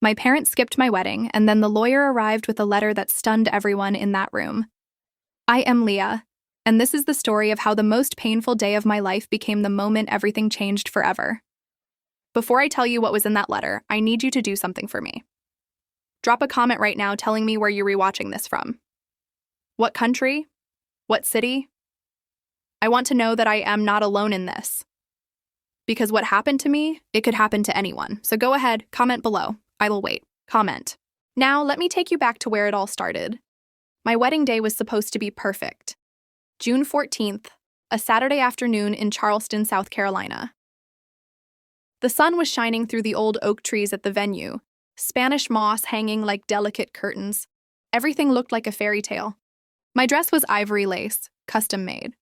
My parents skipped my wedding, and then the lawyer arrived with a letter that stunned everyone in that room. I am Leah, and this is the story of how the most painful day of my life became the moment everything changed forever. Before I tell you what was in that letter, I need you to do something for me. Drop a comment right now telling me where you're rewatching this from. What country? What city? I want to know that I am not alone in this. Because what happened to me, it could happen to anyone. So go ahead, comment below. I will wait. Comment. Now, let me take you back to where it all started. My wedding day was supposed to be perfect. June 14th, a Saturday afternoon in Charleston, South Carolina. The sun was shining through the old oak trees at the venue, Spanish moss hanging like delicate curtains. Everything looked like a fairy tale. My dress was ivory lace, custom made.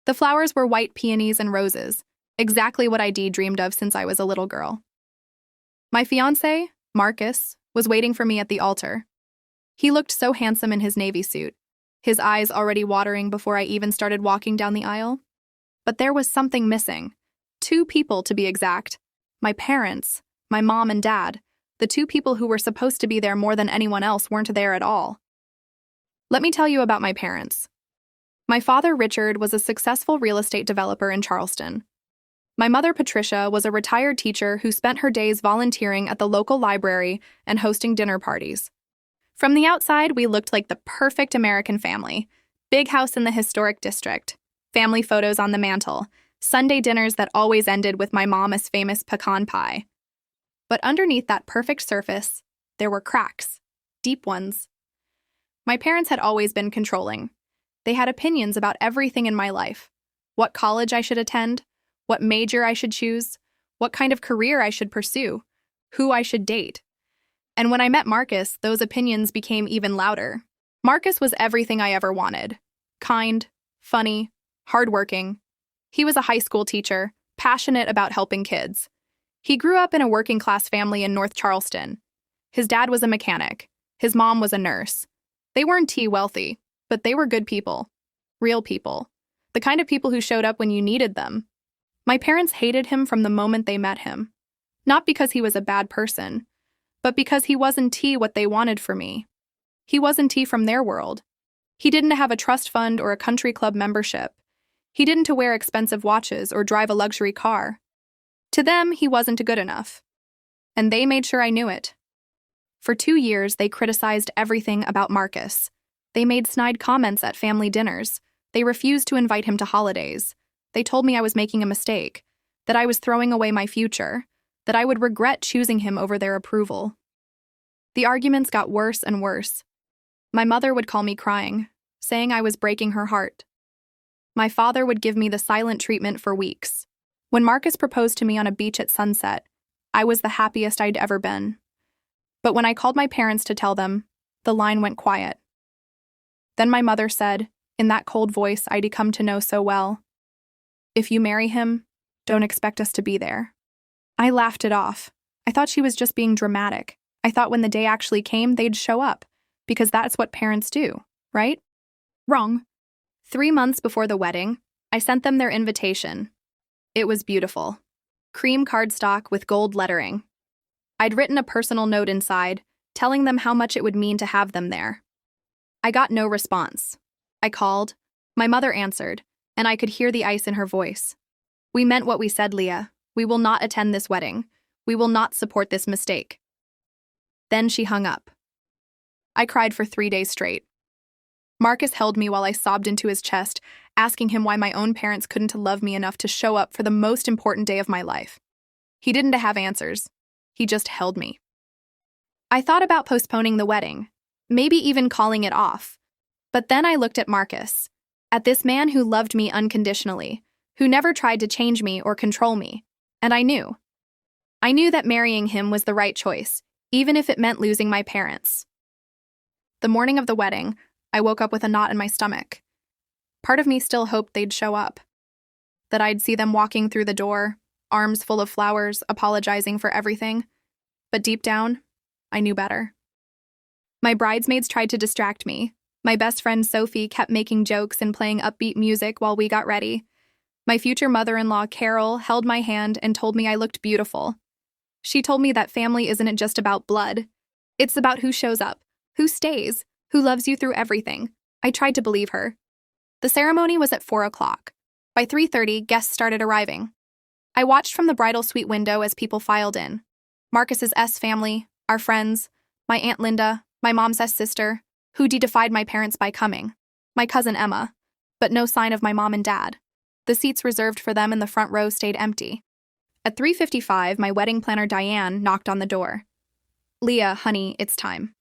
The flowers were white peonies and roses, exactly what I'd dreamed of since I was a little girl. My fiancé, Marcus, was waiting for me at the altar. He looked so handsome in his navy suit, his eyes already watering before I even started walking down the aisle. But there was something missing. 2 people, to be exact. My parents, my mom and dad, the 2 people who were supposed to be there more than anyone else, weren't there at all. Let me tell you about my parents. My father, Richard, was a successful real estate developer in Charleston. My mother, Patricia, was a retired teacher who spent her days volunteering at the local library and hosting dinner parties. From the outside, we looked like the perfect American family. Big house in the historic district, family photos on the mantle, Sunday dinners that always ended with my mama's famous pecan pie. But underneath that perfect surface, there were cracks, deep ones. My parents had always been controlling. They had opinions about everything in my life. What college I should attend, what major I should choose, what kind of career I should pursue, who I should date. And when I met Marcus, those opinions became even louder. Marcus was everything I ever wanted. Kind, funny, hardworking. He was a high school teacher, passionate about helping kids. He grew up in a working-class family in North Charleston. His dad was a mechanic. His mom was a nurse. They weren't wealthy, but they were good people. Real people. The kind of people who showed up when you needed them. My parents hated him from the moment they met him. Not because he was a bad person, but because he wasn't what they wanted for me. He wasn't from their world. He didn't have a trust fund or a country club membership. He didn't wear expensive watches or drive a luxury car. To them, he wasn't good enough. And they made sure I knew it. For 2 years, they criticized everything about Marcus. They made snide comments at family dinners. They refused to invite him to holidays. They told me I was making a mistake, that I was throwing away my future, that I would regret choosing him over their approval. The arguments got worse and worse. My mother would call me crying, saying I was breaking her heart. My father would give me the silent treatment for weeks. When Marcus proposed to me on a beach at sunset, I was the happiest I'd ever been. But when I called my parents to tell them, the line went quiet. Then my mother said, in that cold voice I'd come to know so well, "If you marry him, don't expect us to be there." I laughed it off. I thought she was just being dramatic. I thought when the day actually came, they'd show up, because that's what parents do, right? Wrong. 3 months before the wedding, I sent them their invitation. It was beautiful. Cream cardstock with gold lettering. I'd written a personal note inside, telling them how much it would mean to have them there. I got no response. I called. My mother answered, and I could hear the ice in her voice. "We meant what we said, Leah. We will not attend this wedding. We will not support this mistake." Then she hung up. I cried for 3 days straight. Marcus held me while I sobbed into his chest, asking him why my own parents couldn't love me enough to show up for the most important day of my life. He didn't have answers. He just held me. I thought about postponing the wedding, maybe even calling it off. But then I looked at Marcus, at this man who loved me unconditionally, who never tried to change me or control me, and I knew. I knew that marrying him was the right choice, even if it meant losing my parents. The morning of the wedding, I woke up with a knot in my stomach. Part of me still hoped they'd show up, that I'd see them walking through the door, arms full of flowers, apologizing for everything. But deep down, I knew better. My bridesmaids tried to distract me. My best friend Sophie kept making jokes and playing upbeat music while we got ready. My future mother-in-law, Carol, held my hand and told me I looked beautiful. She told me that family isn't just about blood. It's about who shows up, who stays, who loves you through everything. I tried to believe her. The ceremony was at 4 o'clock. By 3:30, guests started arriving. I watched from the bridal suite window as people filed in. Marcus's S family, our friends, my Aunt Linda, my mom's S sister, who defied my parents by coming, my cousin Emma, but no sign of my mom and dad. The seats reserved for them in the front row stayed empty. At 3:55, my wedding planner Diane knocked on the door. "Leah, honey, it's time."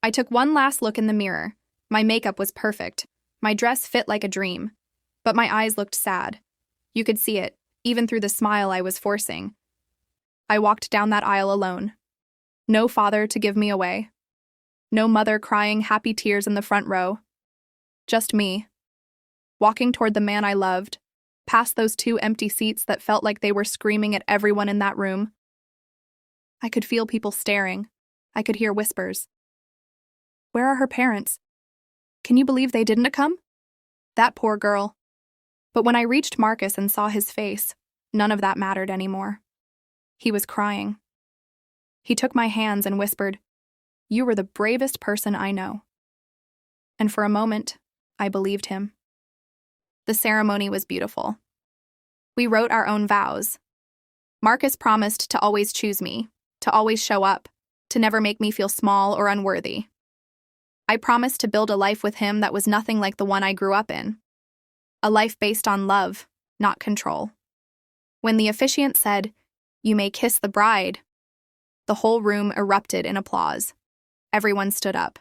I took one last look in the mirror. My makeup was perfect. My dress fit like a dream. But my eyes looked sad. You could see it, even through the smile I was forcing. I walked down that aisle alone. No father to give me away. No mother crying happy tears in the front row. Just me, walking toward the man I loved, past those 2 empty seats that felt like they were screaming at everyone in that room. I could feel people staring. I could hear whispers. Where are her parents? Can you believe they didn't come? That poor girl. But when I reached Marcus and saw his face, none of that mattered anymore. He was crying. He took my hands and whispered, "You were the bravest person I know." And for a moment, I believed him. The ceremony was beautiful. We wrote our own vows. Marcus promised to always choose me, to always show up, to never make me feel small or unworthy. I promised to build a life with him that was nothing like the one I grew up in. A life based on love, not control. When the officiant said, "You may kiss the bride," the whole room erupted in applause. Everyone stood up.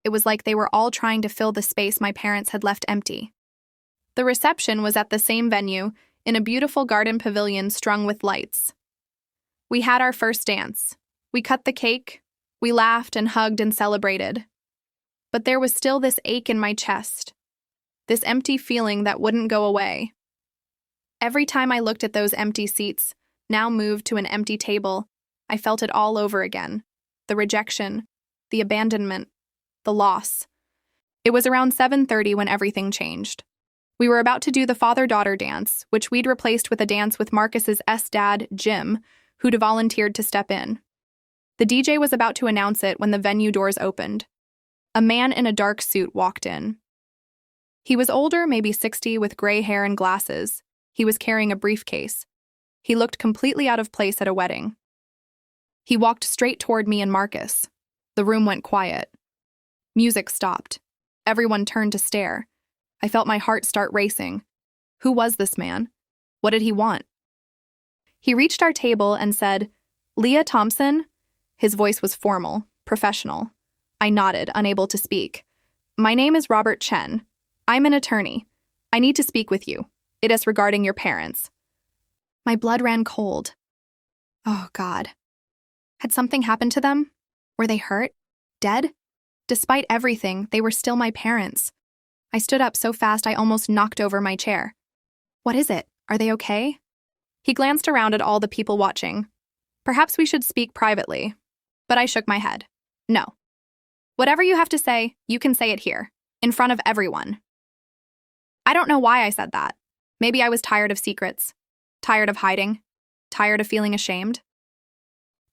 It was like they were all trying to fill the space my parents had left empty. The reception was at the same venue, in a beautiful garden pavilion strung with lights. We had our first dance. We cut the cake. We laughed and hugged and celebrated. But there was still this ache in my chest, this empty feeling that wouldn't go away. Every time I looked at those empty seats, now moved to an empty table, I felt it all over again. The rejection, the abandonment, the loss. It was around 7:30 when everything changed. We were about to do the father-daughter dance, which we'd replaced with a dance with Marcus's S-dad, Jim, who'd volunteered to step in. The DJ was about to announce it when the venue doors opened. A man in a dark suit walked in. He was older, maybe 60, with gray hair and glasses. He was carrying a briefcase. He looked completely out of place at a wedding. He walked straight toward me and Marcus. The room went quiet. Music stopped. Everyone turned to stare. I felt my heart start racing. Who was this man? What did he want? He reached our table and said, "Leah Thompson?" His voice was formal, professional. I nodded, unable to speak. "My name is Robert Chen. I'm an attorney. I need to speak with you. It is regarding your parents." My blood ran cold. Oh, God. Had something happened to them? Were they hurt? Dead? Despite everything, they were still my parents. I stood up so fast I almost knocked over my chair. "What is it? Are they okay?" He glanced around at all the people watching. "Perhaps we should speak privately." But I shook my head. "No. Whatever you have to say, you can say it here, in front of everyone." I don't know why I said that. Maybe I was tired of secrets, tired of hiding, tired of feeling ashamed.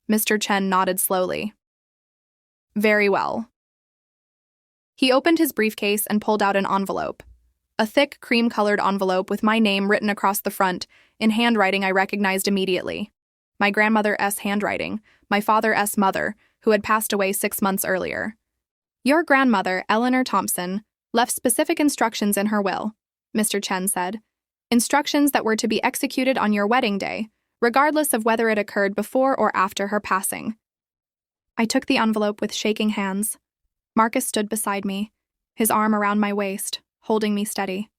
Mr. Chen nodded slowly. "Very well." He opened his briefcase and pulled out an envelope. A thick, cream-colored envelope with my name written across the front, in handwriting I recognized immediately. My grandmother's handwriting, my father's mother, who had passed away 6 months earlier. "Your grandmother, Eleanor Thompson, left specific instructions in her will," Mr. Chen said. "Instructions that were to be executed on your wedding day, regardless of whether it occurred before or after her passing." I took the envelope with shaking hands. Marcus stood beside me, his arm around my waist, holding me steady.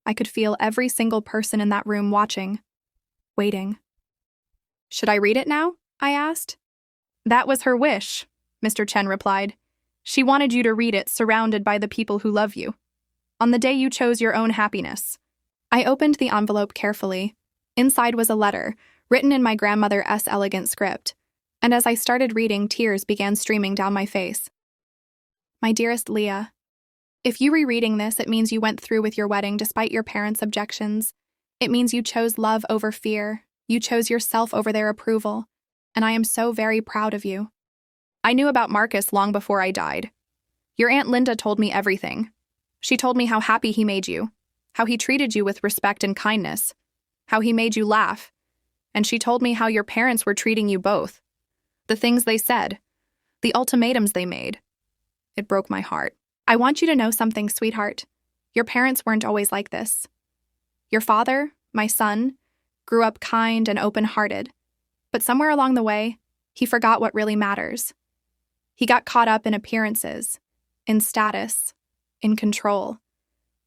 I could feel every single person in that room watching, waiting. "Should I read it now?" I asked. "That was her wish," Mr. Chen replied. "She wanted you to read it surrounded by the people who love you, on the day you chose your own happiness." I opened the envelope carefully. Inside was a letter, written in my grandmother's elegant script, and as I started reading, tears began streaming down my face. "My dearest Leah, if you rereading this, it means you went through with your wedding despite your parents' objections. It means you chose love over fear. You chose yourself over their approval, and I am so very proud of you. I knew about Marcus long before I died. Your Aunt Linda told me everything. She told me how happy he made you, how he treated you with respect and kindness, how he made you laugh, and she told me how your parents were treating you both. The things they said, the ultimatums they made. It broke my heart. I want you to know something, sweetheart. Your parents weren't always like this. Your father, my son, grew up kind and open-hearted, but somewhere along the way, he forgot what really matters. He got caught up in appearances, in status, in control.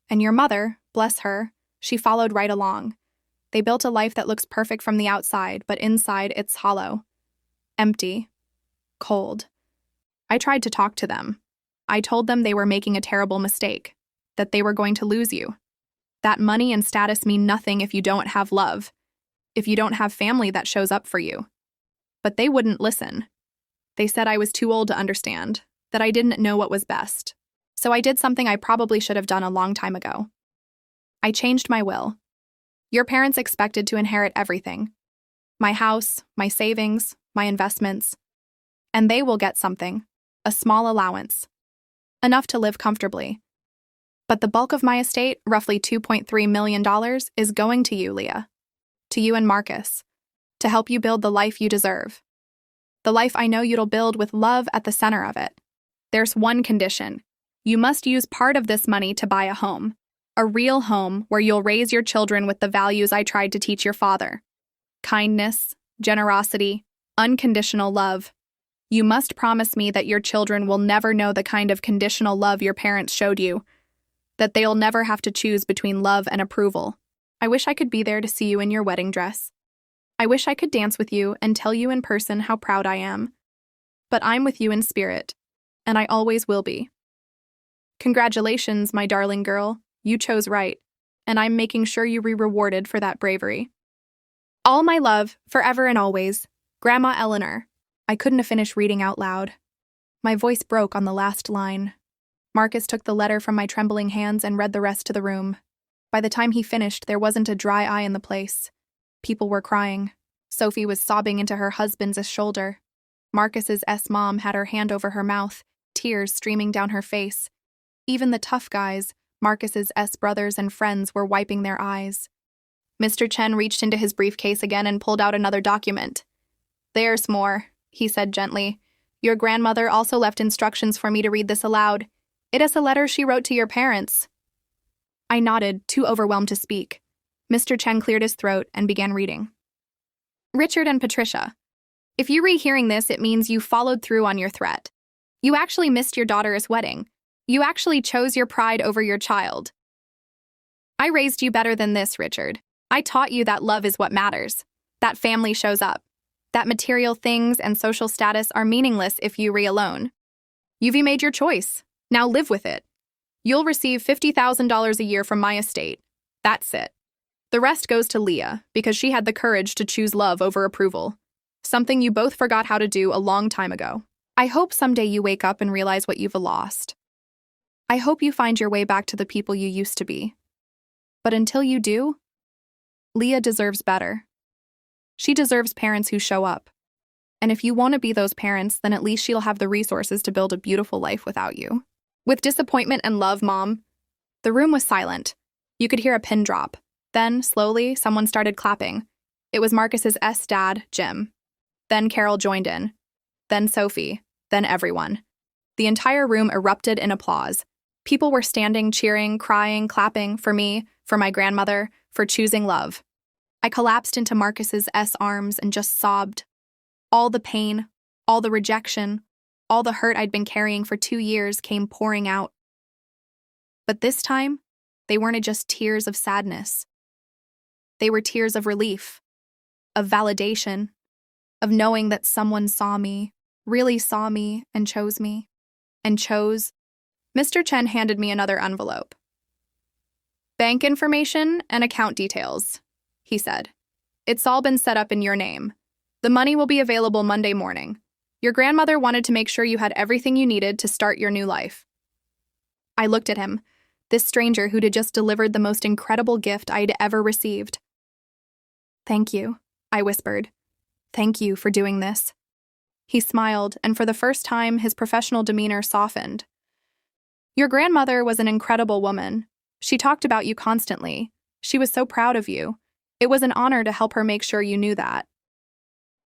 And your mother, bless her, she followed right along. They built a life that looks perfect from the outside, but inside it's hollow, empty, cold. I tried to talk to them. I told them they were making a terrible mistake, that they were going to lose you, that money and status mean nothing if you don't have love, if you don't have family that shows up for you. But they wouldn't listen. They said I was too old to understand, that I didn't know what was best. So I did something I probably should have done a long time ago. I changed my will. Your parents expected to inherit everything. My house, my savings, my investments. And they will get something, a small allowance. Enough to live comfortably. But the bulk of my estate, roughly $2.3 million, is going to you, Leah. To you and Marcus. To help you build the life you deserve. The life I know you'll build with love at the center of it. There's one condition. You must use part of this money to buy a home. A real home where you'll raise your children with the values I tried to teach your father. Kindness, generosity, unconditional love. You must promise me that your children will never know the kind of conditional love your parents showed you, that they'll never have to choose between love and approval. I wish I could be there to see you in your wedding dress. I wish I could dance with you and tell you in person how proud I am. But I'm with you in spirit, and I always will be. Congratulations, my darling girl. You chose right, and I'm making sure you be rewarded for that bravery. All my love, forever and always, Grandma Eleanor. I couldn't have finished reading out loud. My voice broke on the last line. Marcus took the letter from my trembling hands and read the rest to the room. By the time he finished, there wasn't a dry eye in the place. People were crying. Sophie was sobbing into her husband's shoulder. Marcus's mom had her hand over her mouth, tears streaming down her face. Even the tough guys, Marcus's brothers and friends, were wiping their eyes. Mr. Chen reached into his briefcase again and pulled out another document. There's more, he said gently. Your grandmother also left instructions for me to read this aloud. It is a letter she wrote to your parents. I nodded, too overwhelmed to speak. Mr. Chen cleared his throat and began reading. Richard and Patricia, if you're rehearing this, it means you followed through on your threat. You actually missed your daughter's wedding. You actually chose your pride over your child. I raised you better than this, Richard. I taught you that love is what matters, that family shows up, that material things and social status are meaningless if you alone. You've made your choice. Now live with it. You'll receive $50,000 a year from my estate. That's it. The rest goes to Leah because she had the courage to choose love over approval, something you both forgot how to do a long time ago. I hope someday you wake up and realize what you've lost. I hope you find your way back to the people you used to be. But until you do, Leah deserves better. She deserves parents who show up. And if you want to be those parents, then at least she'll have the resources to build a beautiful life without you. With disappointment and love, Mom. The room was silent. You could hear a pin drop. Then, slowly, someone started clapping. It was Marcus's dad, Jim. Then Carol joined in. Then Sophie. Then everyone. The entire room erupted in applause. People were standing, cheering, crying, clapping for me, for my grandmother, for choosing love. I collapsed into Marcus's arms and just sobbed. All the pain, all the rejection, all the hurt I'd been carrying for 2 years came pouring out. But this time, they weren't just tears of sadness. They were tears of relief, of validation, of knowing that someone saw me, really saw me, and chose me. And chose. Mr. Chen handed me another envelope. Bank information and account details, he said. It's all been set up in your name. The money will be available Monday morning. Your grandmother wanted to make sure you had everything you needed to start your new life. I looked at him, this stranger who'd just delivered the most incredible gift I'd ever received. Thank you, I whispered. "Thank you for doing this." He smiled, and for the first time, his professional demeanor softened. "Your grandmother was an incredible woman. She talked about you constantly. She was so proud of you. It was an honor to help her make sure you knew that."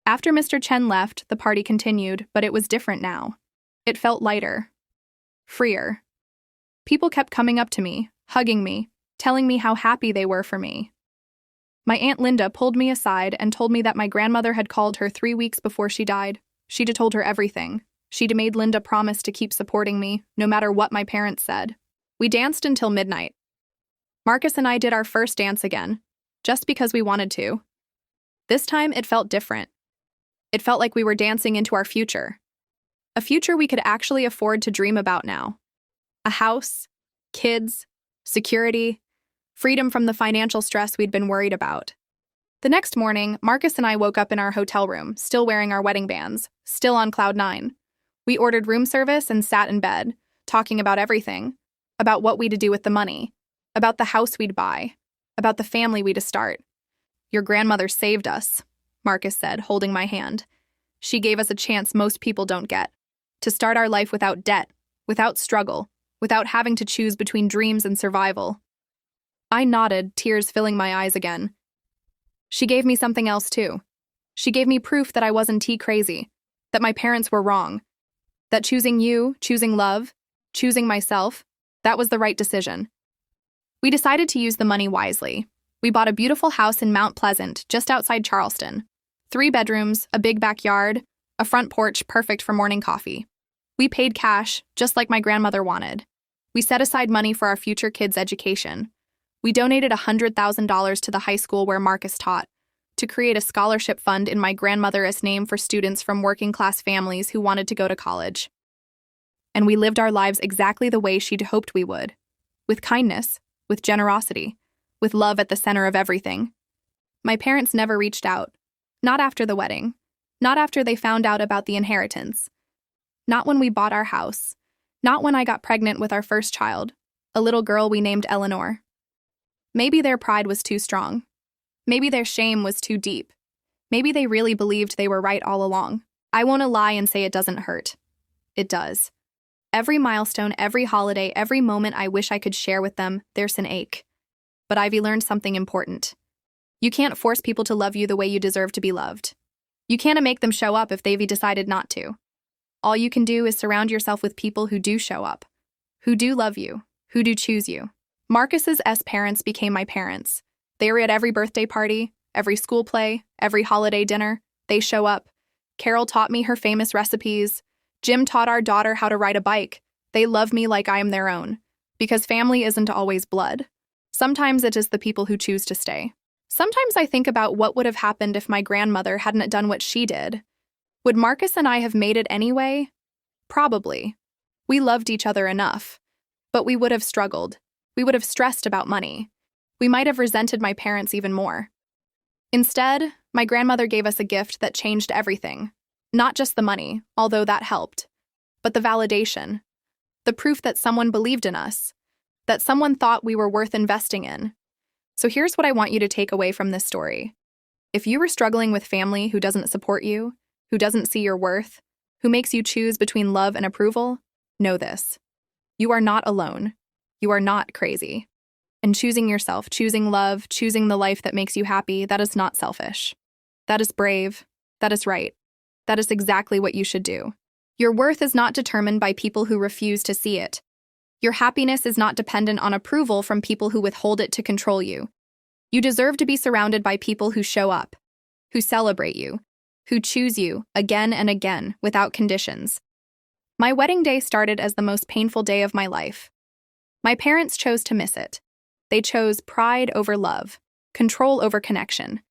After Mr. Chen left, the party continued, but it was different now. It felt lighter. Freer. People kept coming up to me, hugging me, telling me how happy they were for me. My Aunt Linda pulled me aside and told me that my grandmother had called her 3 weeks before she died. She'd told her everything. She'd made Linda promise to keep supporting me, no matter what my parents said. We danced until midnight. Marcus and I did our first dance again, just because we wanted to. This time, it felt different. It felt like we were dancing into our future. A future we could actually afford to dream about now. A house, kids, security, freedom from the financial stress we'd been worried about. The next morning, Marcus and I woke up in our hotel room, still wearing our wedding bands, still on cloud nine. We ordered room service and sat in bed, talking about everything, about what we'd do with the money, about the house we'd buy, about the family we'd start. "Your grandmother saved us," Marcus said, holding my hand. "She gave us a chance most people don't get, to start our life without debt, without struggle, without having to choose between dreams and survival." I nodded, tears filling my eyes again. "She gave me something else, too. She gave me proof that I wasn't crazy, that my parents were wrong, that choosing you, choosing love, choosing myself, that was the right decision." We decided to use the money wisely. We bought a beautiful house in Mount Pleasant, just outside Charleston. 3 bedrooms, a big backyard, a front porch perfect for morning coffee. We paid cash, just like my grandmother wanted. We set aside money for our future kids' education. We donated $100,000 to the high school where Marcus taught, to create a scholarship fund in my grandmother's name for students from working-class families who wanted to go to college. And we lived our lives exactly the way she'd hoped we would, with kindness, with generosity, with love at the center of everything. My parents never reached out, not after the wedding, not after they found out about the inheritance, not when we bought our house, not when I got pregnant with our first child, a little girl we named Eleanor. Maybe their pride was too strong. Maybe their shame was too deep. Maybe they really believed they were right all along. I won't lie and say it doesn't hurt. It does. Every milestone, every holiday, every moment I wish I could share with them, there's an ache. But Ivy learned something important. You can't force people to love you the way you deserve to be loved. You can't make them show up if they've decided not to. All you can do is surround yourself with people who do show up, who do love you, who do choose you. Marcus's parents became my parents. They were at every birthday party, every school play, every holiday dinner. They show up. Carol taught me her famous recipes. Jim taught our daughter how to ride a bike. They love me like I am their own. Because family isn't always blood. Sometimes it is the people who choose to stay. Sometimes I think about what would have happened if my grandmother hadn't done what she did. Would Marcus and I have made it anyway? Probably. We loved each other enough. But we would have struggled. We would have stressed about money. We might have resented my parents even more. Instead, my grandmother gave us a gift that changed everything. Not just the money, although that helped, but the validation. The proof that someone believed in us, that someone thought we were worth investing in. So here's what I want you to take away from this story. If you were struggling with family who doesn't support you, who doesn't see your worth, who makes you choose between love and approval, know this. You are not alone. You are not crazy. And choosing yourself, choosing love, choosing the life that makes you happy, that is not selfish. That is brave. That is right. That is exactly what you should do. Your worth is not determined by people who refuse to see it. Your happiness is not dependent on approval from people who withhold it to control you. You deserve to be surrounded by people who show up, who celebrate you, who choose you again and again without conditions. My wedding day started as the most painful day of my life. My parents chose to miss it. They chose pride over love, control over connection.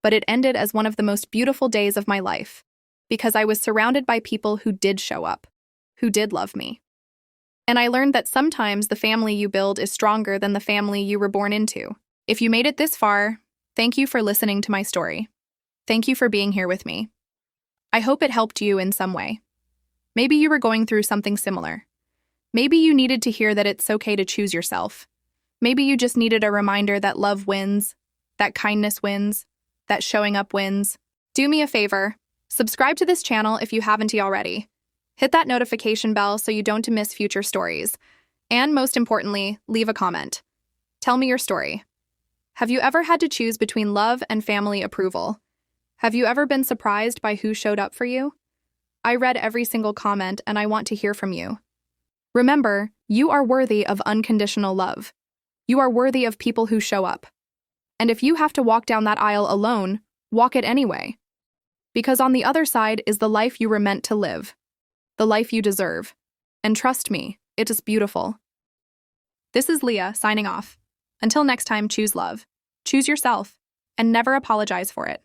But it ended as one of the most beautiful days of my life, because I was surrounded by people who did show up, who did love me. And I learned that sometimes the family you build is stronger than the family you were born into. If you made it this far, thank you for listening to my story. Thank you for being here with me. I hope it helped you in some way. Maybe you were going through something similar. Maybe you needed to hear that it's okay to choose yourself. Maybe you just needed a reminder that love wins, that kindness wins, that showing up wins. Do me a favor. Subscribe to this channel if you haven't already. Hit that notification bell so you don't miss future stories. And most importantly, leave a comment. Tell me your story. Have you ever had to choose between love and family approval? Have you ever been surprised by who showed up for you? I read every single comment and I want to hear from you. Remember, you are worthy of unconditional love. You are worthy of people who show up. And if you have to walk down that aisle alone, walk it anyway. Because on the other side is the life you were meant to live. The life you deserve. And trust me, it is beautiful. This is Leah signing off. Until next time, choose love, choose yourself, and never apologize for it.